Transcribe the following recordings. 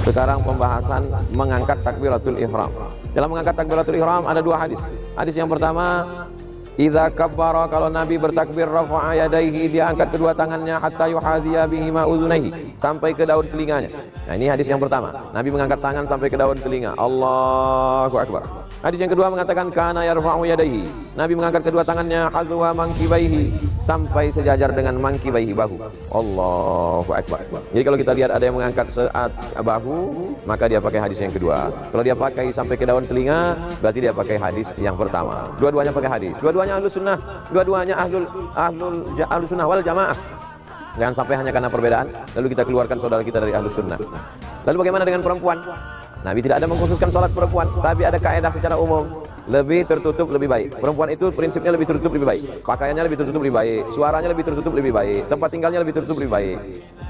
Sekarang pembahasan mengangkat takbiratul ihram. Dalam mengangkat takbiratul ihram ada dua hadis. Hadis yang pertama, idza kabbara, kalau Nabi bertakbir, rafa'a yadayhi, dia angkat kedua tangannya, hatta yuhadhiya bihima udhunayhi, sampai ke daun telinganya. Nah, ini hadis yang pertama. Nabi mengangkat tangan sampai ke daun telinga. Allahu akbar. Hadis yang kedua mengatakan kana yarfa'u yadayhi, Nabi mengangkat kedua tangannya hadwa mankibaihi, sampai sejajar dengan mankibaihi, bahu. Allahu akbar. Jadi kalau kita lihat ada yang mengangkat bahu, maka dia pakai hadis yang kedua. Kalau dia pakai sampai ke daun telinga, berarti dia pakai hadis yang pertama. Dua-duanya pakai hadis. Dua-duanya ahlus sunnah, dua-duanya ahlus sunnah wal jamaah. Jangan sampai hanya karena perbedaan lalu kita keluarkan saudara kita dari ahlus sunnah. Lalu bagaimana dengan perempuan? Nabi tidak ada mengkhususkan sholat perempuan, tapi ada kaidah secara umum, lebih tertutup lebih baik. Perempuan itu prinsipnya lebih tertutup lebih baik, pakaiannya lebih tertutup lebih baik, suaranya lebih tertutup lebih baik, tempat tinggalnya lebih tertutup lebih baik,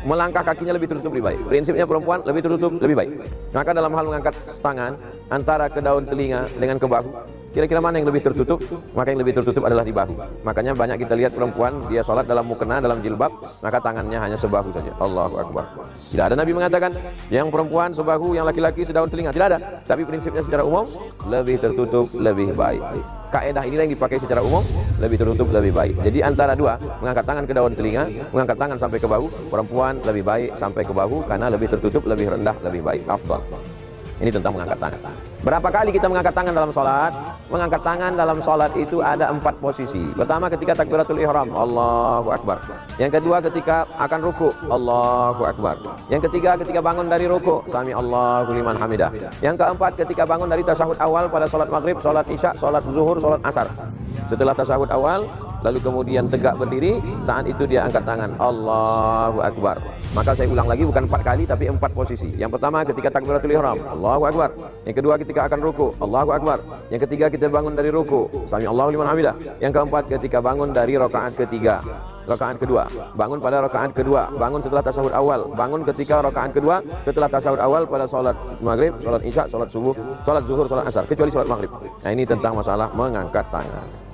melangkah kakinya lebih tertutup lebih baik. Prinsipnya perempuan lebih tertutup lebih baik. Maka dalam hal mengangkat tangan antara ke daun telinga dengan ke bahu, kira-kira mana yang lebih tertutup? Maka yang lebih tertutup adalah di bahu. Makanya banyak kita lihat perempuan, dia sholat dalam mukena, dalam jilbab, maka tangannya hanya sebahu saja. Allahu akbar. Tidak ada Nabi mengatakan yang perempuan sebahu, yang laki-laki sedaun telinga. Tidak ada. Tapi prinsipnya secara umum, lebih tertutup lebih baik. Kaedah ini yang dipakai secara umum, lebih tertutup lebih baik. Jadi antara dua, mengangkat tangan ke daun telinga, mengangkat tangan sampai ke bahu, perempuan lebih baik sampai ke bahu karena lebih tertutup, lebih rendah, lebih baik. Afdal. Ini tentang mengangkat tangan. Berapa kali kita mengangkat tangan dalam sholat? Mengangkat tangan dalam sholat itu ada 4 posisi. Pertama ketika takbiratul ihram, Allahu akbar. Yang kedua ketika akan ruku, Allahu akbar. Yang ketiga ketika bangun dari ruku, sami Allahu liman hamidah. Yang keempat ketika bangun dari tasyahud awal pada sholat maghrib, sholat isya, sholat zuhur, sholat asar. Setelah tasyahud awal, lalu kemudian tegak berdiri, saat itu dia angkat tangan, Allahu akbar. Maka saya ulang lagi, bukan 4 kali tapi 4 posisi. Yang pertama ketika takbiratul ihram, Allahu akbar. Yang kedua ketika akan ruku, Allahu akbar. Yang ketiga kita bangun dari ruku, sami Allahu liman hamidah. Yang keempat ketika bangun dari rakaat ketiga, rakaat kedua, bangun pada rakaat kedua, bangun setelah tasyahud awal, bangun ketika rakaat kedua setelah tasyahud awal pada sholat maghrib, sholat isya, sholat subuh, sholat zuhur, sholat asar, kecuali sholat maghrib. Nah, ini tentang masalah mengangkat tangan.